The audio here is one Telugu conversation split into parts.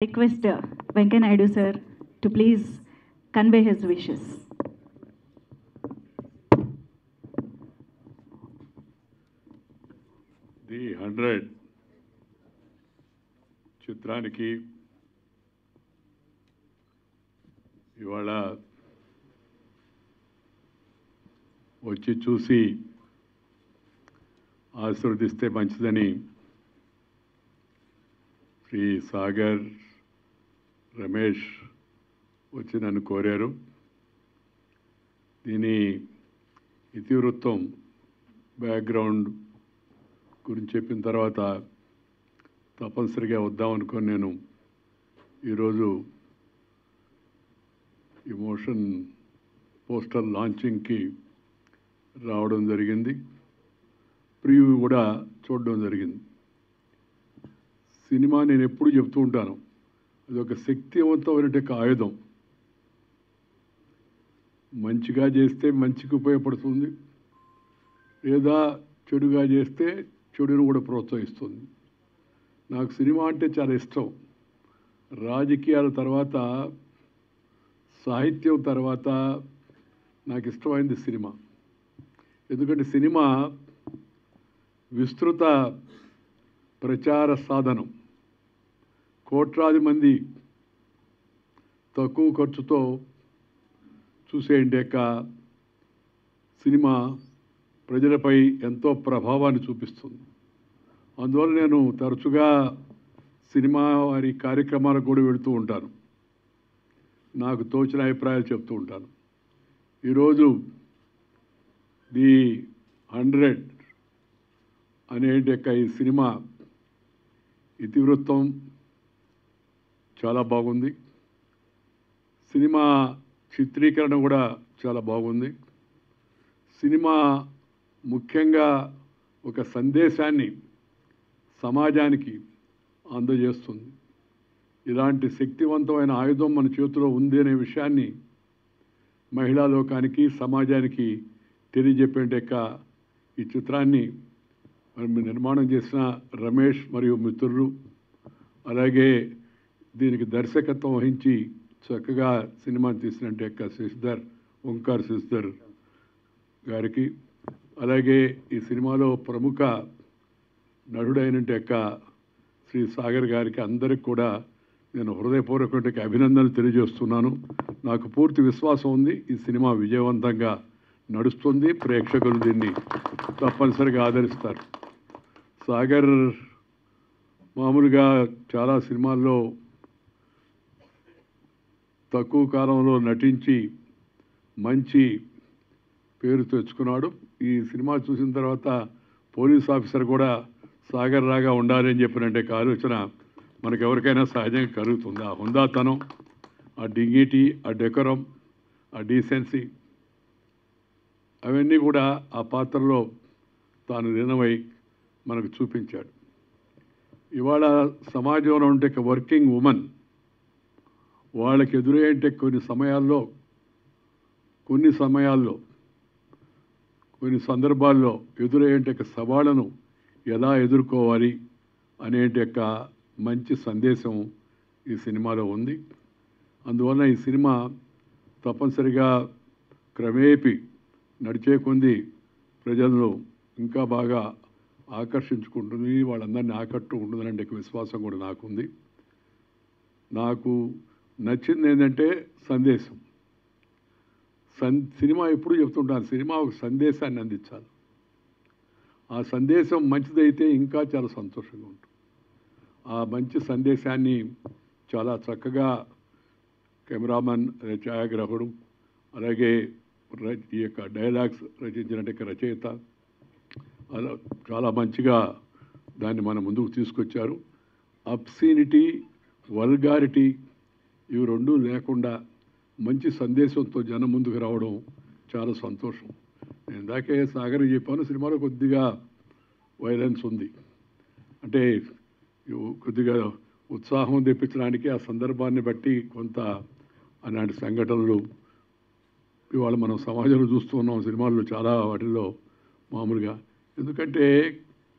Request Venkaiah Naidu sir to please convey his wishes. The 100 చిత్రానికి ఇవాళ వచ్చి చూసి ఆశీర్వదిస్తే మంచిదని శ్రీ సాగర్ రమేష్ వచ్చి నన్ను కోరారు. దీని ఇతివృత్తం బ్యాక్గ్రౌండ్ గురించి చెప్పిన తర్వాత తప్పనిసరిగా వద్దామనుకొని నేను ఈరోజు ఈ మోషన్ పోస్టర్ లాంచింగ్కి రావడం జరిగింది. ప్రివ్యూ కూడా చూడడం జరిగింది. సినిమా నేను ఎప్పుడు చెప్తూ ఉంటాను, అది ఒక శక్తివంతమైన ఆయుధం. మంచిగా చేస్తే మంచికి ఉపయోగపడుతుంది, లేదా చెడుగా చేస్తే చెడును కూడా ప్రోత్సహిస్తుంది. నాకు సినిమా అంటే చాలా ఇష్టం. రాజకీయాల తర్వాత, సాహిత్యం తర్వాత నాకు ఇష్టమైంది సినిమా. ఎందుకంటే సినిమా విస్తృత ప్రచార సాధనం. కోట్లాది మంది తక్కువ ఖర్చుతో చూసేయండి సినిమా ప్రజలపై ఎంతో ప్రభావాన్ని చూపిస్తుంది. అందువల్ల నేను తరచుగా సినిమా వారి కార్యక్రమాలకు కూడా వెళుతూ ఉంటాను. నాకు తోచిన అభిప్రాయాలు చెప్తూ ఉంటాను. ఈరోజు ది 100 అనే ఈ సినిమా ఇతివృత్తం చాలా బాగుంది. సినిమా చిత్రీకరణ కూడా చాలా బాగుంది. సినిమా ముఖ్యంగా ఒక సందేశాన్ని సమాజానికి అందజేస్తుంది. ఇలాంటి శక్తివంతమైన ఆయుధం మన చేతిలో ఉంది అనే విషయాన్ని మహిళా లోకానికి, సమాజానికి తెలియజెప్పే ఈ చిత్రాన్ని నిర్మాణం చేసిన రమేష్ మరియు మిత్రులు, అలాగే దీనికి దర్శకత్వం వహించి చక్కగా సినిమా తీసినట్టు శశిధర్, ఓంకార్ శశిధర్ గారికి, అలాగే ఈ సినిమాలో ప్రముఖ నటుడైనట్టు శ్రీ సాగర్ గారికి, అందరికి కూడా నేను హృదయపూర్వక అభినందనలు తెలియజేస్తున్నాను. నాకు పూర్తి విశ్వాసం ఉంది, ఈ సినిమా విజయవంతంగా నడుస్తుంది. ప్రేక్షకులు దీన్ని తప్పనిసరిగా ఆదరిస్తారు. సాగర్ మామూలుగా చాలా సినిమాల్లో తక్కువ కాలంలో నటించి మంచి పేరు తెచ్చుకున్నాడు. ఈ సినిమా చూసిన తర్వాత పోలీస్ ఆఫీసర్ కూడా సాగర్ రాగా ఉండాలని చెప్పినట్టే ఆలోచన మనకు ఎవరికైనా సహజంగా కలుగుతుంది. ఆ హుందాతనం, ఆ డిగ్నిటీ, ఆ డెకరం, ఆ డీసెన్సీ, అవన్నీ కూడా ఆ పాత్రలో తాను లీనమై మనకు చూపించాడు. ఇవాళ సమాజంలో ఉంటే వర్కింగ్ ఉమెన్ వాళ్ళకి ఎదురయ్యే కొన్ని సందర్భాల్లో ఎదురయ్యే సవాళ్ళను ఎలా ఎదుర్కోవాలి అనే మంచి సందేశం ఈ సినిమాలో ఉంది. అందువల్ల ఈ సినిమా తప్పనిసరిగా క్రమేపీ నడిచే కొంది ప్రజలను ఇంకా బాగా ఆకర్షించుకుంటుంది, వాళ్ళందరినీ ఆకట్టుకుంటుందనే విశ్వాసం కూడా నాకుంది. నాకు నచ్చింది ఏంటంటే సందేశం. సినిమా ఎప్పుడు చెప్తుంటాను, సినిమా ఒక సందేశాన్ని అందించాలి. ఆ సందేశం మంచిదైతే ఇంకా చాలా సంతోషంగా ఉంటుంది. ఆ మంచి సందేశాన్ని చాలా చక్కగా కెమెరామన్, ఛాయాగ్రాహకుడు, అలాగే ఈ డైలాగ్స్ రచించినట్టు రచయిత అలా చాలా మంచిగా దాన్ని మన ముందుకు తీసుకొచ్చారు. అబ్సీనిటీ, వల్గారిటీ ఇవి రెండూ లేకుండా మంచి సందేశంతో జనం ముందుకు రావడం చాలా సంతోషం. నేను ఇందాకే సాగర్ చెప్పాను, సినిమాలో కొద్దిగా వైలెన్స్ ఉంది. అంటే కొద్దిగా ఉత్సాహం తెప్పించడానికి ఆ సందర్భాన్ని బట్టి కొంత అలాంటి సంఘటనలు ఇవాళ మనం సమాజంలో చూస్తూ ఉన్నాం. సినిమాల్లో చాలా వాటిల్లో మామూలుగా. ఎందుకంటే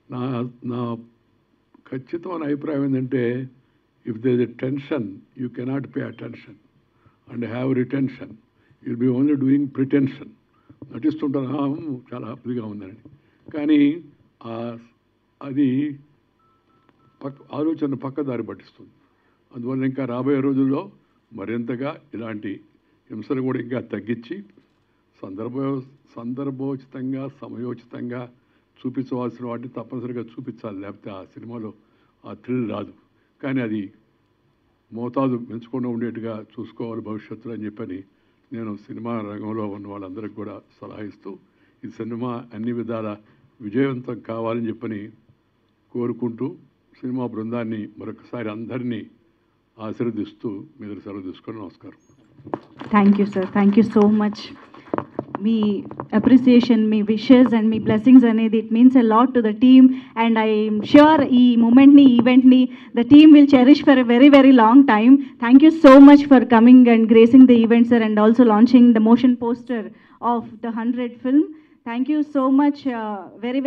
నా ఖచ్చితమైన అభిప్రాయం ఏంటంటే if there is a tension, you cannot pay attention and have retention. You'll be only doing pretension. నటిస్తుంటారు చాలా హ్యాపీగా ఉందని, కానీ అది ఆలోచన పక్కదారి పట్టిస్తుంది. అందువల్ల ఇంకా రాబోయే రోజుల్లో మరింతగా ఇలాంటి హింసను కూడా ఇంకా తగ్గించి సందర్భోచితంగా సమయోచితంగా చూపించవలసిన వాటిని తప్పనిసరిగా చూపించాలి. లేకపోతే ఆ సినిమాలో ఆ థ్రిల్ రాదు. కానీ అది మోతాదు పెంచకుండా ఉండేట్టుగా చూసుకోవాలి భవిష్యత్తులో అని చెప్పని నేను సినిమా రంగంలో ఉన్న వాళ్ళందరికీ కూడా సలహా ఇస్తూ ఈ సినిమా అన్ని విధాల విజయవంతం కావాలని చెప్పని కోరుకుంటూ సినిమా బృందాన్ని మరొకసారి అందరినీ ఆశీర్వదిస్తూ మీరు సెలవు తీసుకొని నమస్కారం. Thank you sir, thank you so much. మీ అప్రిసియేషన్, మీ విషెస్ అండ్ మీ బ్లెస్సింగ్స్ అనేది it means a lot to the team and I'm sure ఈ మూమెంట్ని ఈవెంట్ని the team will cherish for a very very long time. Thank you so much for coming and gracing the event sir and also launching the motion poster of the 100 film. Thank you so much. Very